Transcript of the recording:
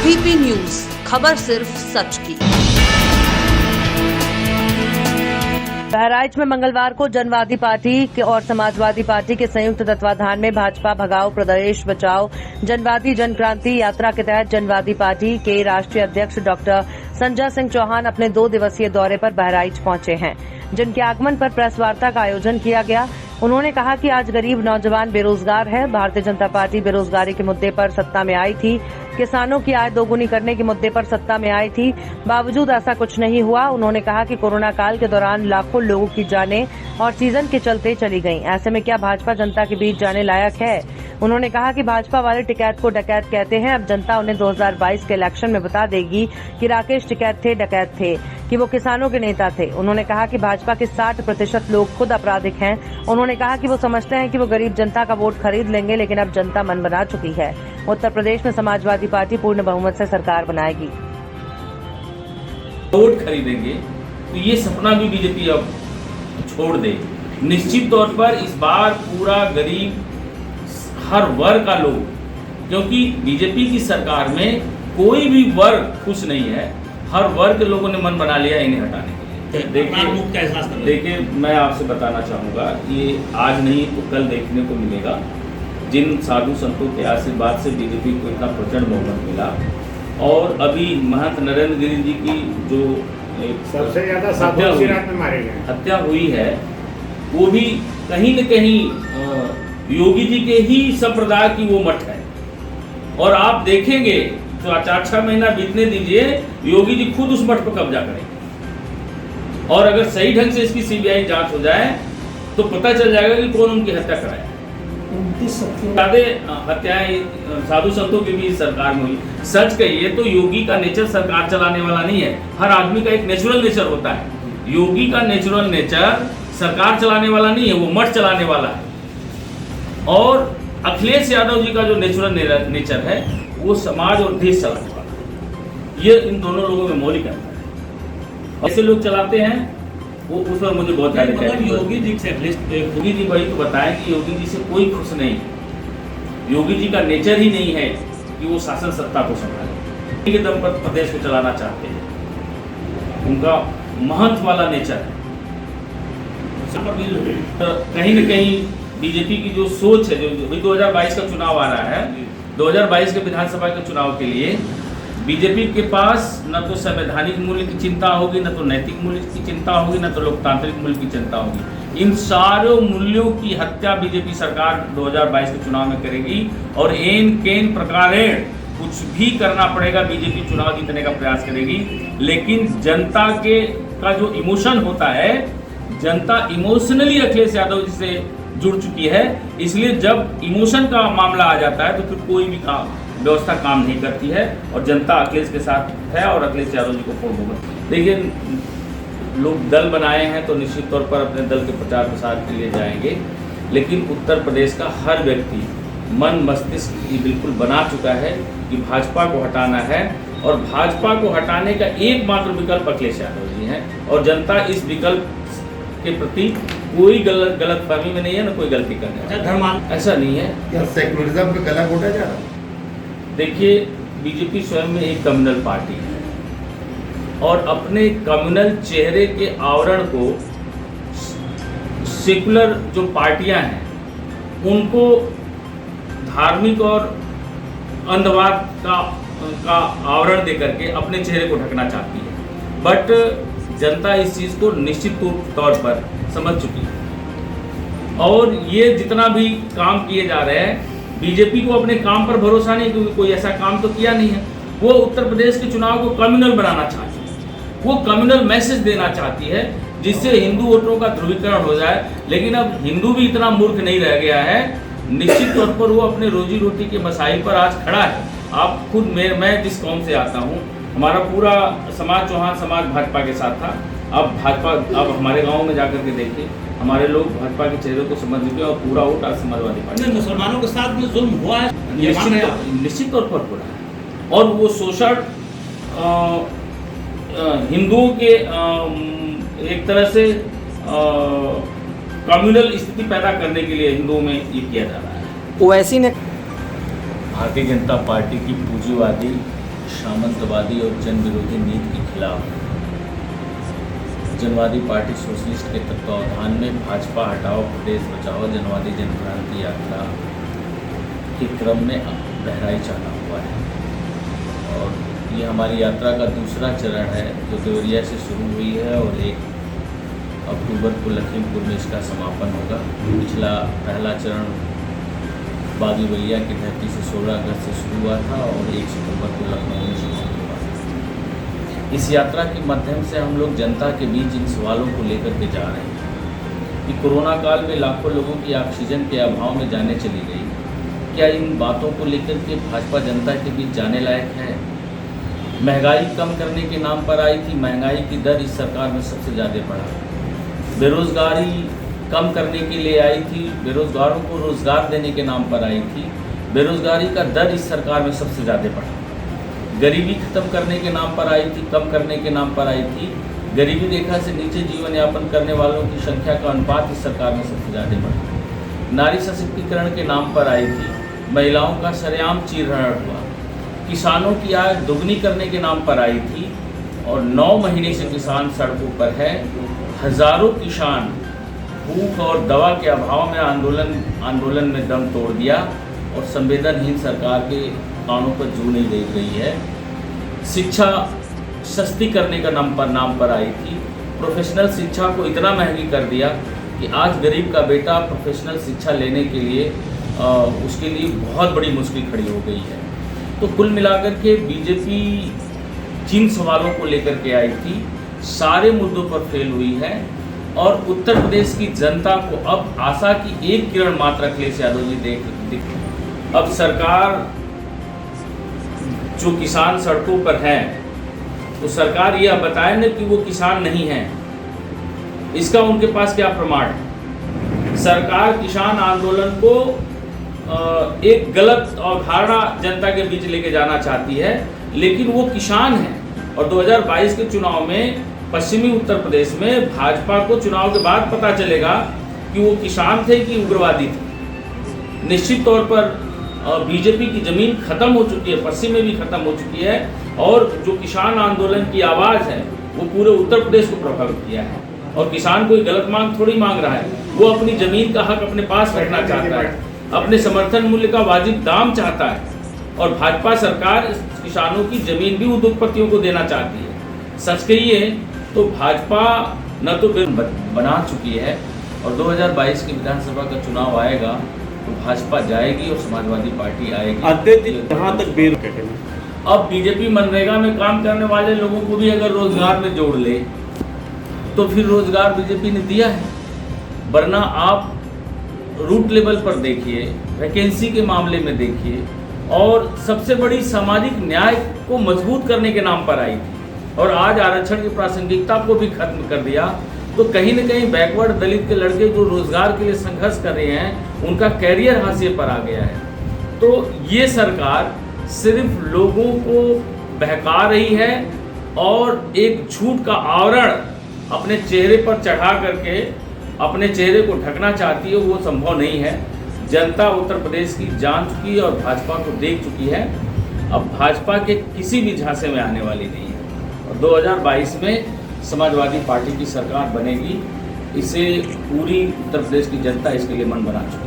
ABP news, खबर सिर्फ सच की। बहराइच में मंगलवार को जनवादी पार्टी और समाजवादी पार्टी के संयुक्त तत्वाधान में भाजपा भगाओ प्रदेश बचाओ जनवादी जनक्रांति यात्रा के तहत जनवादी पार्टी के राष्ट्रीय अध्यक्ष डॉक्टर संजय सिंह चौहान अपने 2 दिवसीय दौरे पर बहराइच पहुंचे हैं, जिनके आगमन पर प्रेस वार्ता का आयोजन किया गया। उन्होंने कहा कि आज गरीब नौजवान बेरोजगार है। भारतीय जनता पार्टी बेरोजगारी के मुद्दे पर सत्ता में आई थी, किसानों की आय दोगुनी करने के मुद्दे पर सत्ता में आई थी, बावजूद ऐसा कुछ नहीं हुआ। उन्होंने कहा कि कोरोना काल के दौरान लाखों लोगों की जानें और सीजन के चलते चली गईं। ऐसे में क्या भाजपा जनता के बीच जाने लायक है? उन्होंने कहा कि भाजपा वाले टिकैत को डकैत कहते हैं। अब जनता उन्हें 2022 के इलेक्शन में बता देगी कि राकेश टिकैत थे, डकैत थे, कि वो किसानों के नेता थे। उन्होंने कहा कि भाजपा के 60% लोग खुद आपराधिक हैं। उन्होंने कहा कि वो समझते हैं कि वो गरीब जनता का वोट खरीद लेंगे, लेकिन अब जनता मन बना चुकी है। उत्तर प्रदेश में समाजवादी पार्टी पूर्ण बहुमत से सरकार बनाएगी। वोट खरीदेंगे तो ये सपना भी बीजेपी अब छोड़ दे। निश्चित तौर पर इस बार पूरा गरीब हर वर्ग का लोग, क्योंकि बीजेपी की सरकार में कोई भी वर्ग खुश नहीं है, हर वर्ग के लोगों ने मन बना लिया इन्हें हटाने के लिए। देखिए मैं आपसे बताना चाहूँगा, ये आज नहीं तो कल देखने को मिलेगा। जिन साधु संतों के आशीर्वाद से बीजेपी को इतना प्रचंड बहुमत मिला, और अभी महंत नरेंद्र गिरी जी की जो सबसे ज्यादा हत्या हुई है, वो भी कहीं न कहीं योगी जी के ही संप्रदाय की वो मठ है। और आप देखेंगे तो 4-6 महीना बीतने दीजिए, योगी जी खुद उस मठ पर कब्जा करेंगे। और अगर सही ढंग से इसकी सीबीआई जांच हो जाए तो पता चल जाएगा कि कौन उनकी हत्या कराया। हत्याएं साधु संतों की भी सरकार में हुई। सच कहिए तो योगी का नेचर सरकार चलाने वाला नहीं है। हर आदमी का एक नेचुरल नेचर होता है। योगी का नेचुरल नेचर सरकार चलाने वाला नहीं है, वो मठ चलाने वाला है। और अखिलेश यादव जी का जो नेचुरल नेचर है, वो समाज और देश चलाने वाला है। ये इन दोनों लोगों में मौलिक अंतर है। ऐसे लोग चलाते हैं वो, उस पर मुझे बहुत योगी जी वही तो बताएं कि योगी जी से कोई खुश नहीं है। योगी जी का नेचर ही नहीं है कि वो शासन सत्ता को संभाले, के दम पर प्रदेश को चलाना चाहते हैं। उनका महंत वाला नेचर है। तो कहीं न कहीं बीजेपी की जो सोच है, जो 2022 का चुनाव आ रहा है, 2022 के विधानसभा के चुनाव के लिए बीजेपी के पास न तो संवैधानिक मूल्य की चिंता होगी, न तो नैतिक मूल्य की चिंता होगी, न तो लोकतांत्रिक मूल्य की चिंता होगी। इन सारे मूल्यों की हत्या बीजेपी सरकार 2022 के चुनाव में करेगी। और एन केन प्रकारेण कुछ भी करना पड़ेगा, बीजेपी चुनाव जीतने का प्रयास करेगी। लेकिन जनता के का जो इमोशन होता है, जनता इमोशनली अखिलेश यादव जी से जुड़ चुकी है। इसलिए जब इमोशन का मामला आ जाता है तो फिर कोई भी व्यवस्था काम नहीं करती है, और जनता अखिलेश के साथ है और अखिलेश यादव जी को पूर्ण बहुमत। देखिए, लोग दल बनाए हैं तो निश्चित तौर पर अपने दल के प्रचार प्रसार के लिए जाएंगे, लेकिन उत्तर प्रदेश का हर व्यक्ति मन मस्तिष्क बिल्कुल बना चुका है कि भाजपा को हटाना है, और भाजपा को हटाने का एकमात्र विकल्प अखिलेश यादव जी हैं। और जनता इस विकल्प के प्रति कोई गलत फहमी में नहीं है, ना कोई गलती करने ऐसा नहीं है। सेकुलरिज्म पे गला घोटा जा रहा है। देखिए, बीजेपी स्वयं में एक कम्युनल पार्टी है, और अपने कम्युनल चेहरे के आवरण को सेकुलर जो पार्टियां हैं उनको धार्मिक और अंधवाद का आवरण देकर के अपने चेहरे को ढकना चाहती है। बट जनता इस चीज़ को निश्चित तौर पर समझ चुकी है, और ये जितना भी काम किए जा रहे हैं, बीजेपी को अपने काम पर भरोसा नहीं, क्योंकि कोई ऐसा काम तो किया नहीं है। वो उत्तर प्रदेश के चुनाव को कम्युनल बनाना चाहती है, वो कम्युनल मैसेज देना चाहती है, जिससे हिंदू वोटरों का ध्रुवीकरण हो जाए। लेकिन अब हिंदू भी इतना मूर्ख नहीं रह गया है। निश्चित तौर पर वो अपने रोजी रोटी के मसाइल पर आज खड़ा है। आप खुद मैं जिस कौम से आता हूँ, हमारा पूरा समाज, चौहान समाज भाजपा के साथ था। अब हमारे गाँव में जाकर के देखिए, हमारे लोग भाजपा के चेहरे को समझ चुके हैं, और पूरा वोट आज समाजवादी पार्टी। मुसलमानों के साथ में जुल्म हुआ है, निश्चित तौर पर हो रहा है। और वो शोषण हिंदुओं के एक तरह से कम्युनल स्थिति पैदा करने के लिए हिंदुओं में ये किया जा रहा है। ओवैसी ने भारतीय जनता पार्टी की पूंजीवादी सामंतवादी और जन विरोधी नीति के खिलाफ जनवादी पार्टी सोशलिस्ट के तत्वावधान में भाजपा हटाओ प्रदेश बचाओ जनवादी जनक्रांति यात्रा के क्रम में बहराइच आना हुआ है। और ये हमारी यात्रा का दूसरा चरण है जो देवरिया से शुरू हुई है और 1 अक्टूबर को लखीमपुर में इसका समापन होगा। पिछला पहला चरण बागी बलिया की धरती से 16 अगस्त से शुरू हुआ था और 1 सितंबर को लखनऊ में समाप्त हुआ था। इस यात्रा के माध्यम से हम लोग जनता के बीच इन सवालों को लेकर के जा रहे हैं कि कोरोना काल में लाखों लोगों की ऑक्सीजन के अभाव में जाने चली गई, क्या इन बातों को लेकर के भाजपा जनता के बीच जाने लायक है? महंगाई कम करने के नाम पर आई थी, महंगाई की दर इस सरकार में सबसे ज़्यादा बढ़ा। बेरोजगारी कम करने के लिए आई थी, बेरोजगारों को रोजगार देने के नाम पर आई थी, बेरोजगारी का दर इस सरकार में सबसे ज़्यादा बढ़ा। गरीबी खत्म करने के नाम पर आई थी, कम करने के नाम पर आई थी, गरीबी रेखा से नीचे जीवन यापन करने वालों की संख्या का अनुपात इस सरकार में सबसे ज़्यादा बढ़ा। नारी सशक्तिकरण के नाम पर आई थी, महिलाओं का सरेआम चीरहरण हुआ। किसानों की आय दोगुनी करने के नाम पर आई थी और 9 महीने से किसान सड़कों पर है। हजारों किसान भूख और दवा के अभाव में आंदोलन में दम तोड़ दिया और संवेदनहीन सरकार के कानों पर जू नहीं दे रही है। शिक्षा सस्ती करने का नाम पर आई थी। प्रोफेशनल शिक्षा को इतना महंगी कर दिया कि आज गरीब का बेटा प्रोफेशनल शिक्षा लेने के लिए उसके लिए बहुत बड़ी मुश्किल खड़ी हो गई है। तो कुल मिलाकर के बीजेपी जिन सवालों को लेकर के आई थी सारे मुद्दों पर फेल हुई है और उत्तर प्रदेश की जनता को अब आशा की एक किरण मात्र अखिलेश यादव जी देख अब सरकार जो किसान सड़कों पर है तो सरकार यह बताए न कि वो किसान नहीं है, इसका उनके पास क्या प्रमाण है? सरकार किसान आंदोलन को एक गलत अवधारणा जनता के बीच लेके जाना चाहती है, लेकिन वो किसान है। और 2022 के चुनाव में पश्चिमी उत्तर प्रदेश में भाजपा को चुनाव के बाद पता चलेगा कि वो किसान थे कि उग्रवादी थे। निश्चित तौर पर बीजेपी की जमीन खत्म हो चुकी है, पश्चिम में भी खत्म हो चुकी है और जो किसान आंदोलन की आवाज़ है वो पूरे उत्तर प्रदेश को प्रभावित किया है। और किसान कोई गलत मांग थोड़ी मांग रहा है, वो अपनी जमीन का हक अपने पास रखना चाहता है, अपने समर्थन मूल्य का वाजिब दाम चाहता है और भाजपा सरकार किसानों की जमीन भी उद्योगपतियों को देना चाहती है। सच कहिए तो भाजपा न तो बिल बना चुकी है और 2022 के विधानसभा का चुनाव आएगा तो भाजपा जाएगी और समाजवादी पार्टी आएगी। जहाँ तक अब बीजेपी मनरेगा में काम करने वाले लोगों को भी अगर रोजगार में जोड़ ले तो फिर रोजगार बीजेपी ने दिया है, वरना आप रूट लेवल पर देखिए, वैकेंसी के मामले में देखिए। और सबसे बड़ी सामाजिक न्याय को मजबूत करने के नाम पर आई थी और आज आरक्षण की प्रासंगिकता को भी खत्म कर दिया। तो कहीं न कहीं बैकवर्ड दलित के लड़के जो रोजगार के लिए संघर्ष कर रहे हैं उनका कैरियर हाशिए पर आ गया है। तो ये सरकार सिर्फ लोगों को बहका रही है और एक झूठ का आवरण अपने चेहरे पर चढ़ा करके अपने चेहरे को ढकना चाहती है, वो संभव नहीं है। जनता उत्तर प्रदेश की जान चुकी है और भाजपा को देख चुकी है। अब भाजपा के किसी भी झांसे में आने वाली नहीं है और 2022 में समाजवादी पार्टी की सरकार बनेगी। इसे पूरी उत्तर प्रदेश की जनता इसके लिए मन बना चुकी है।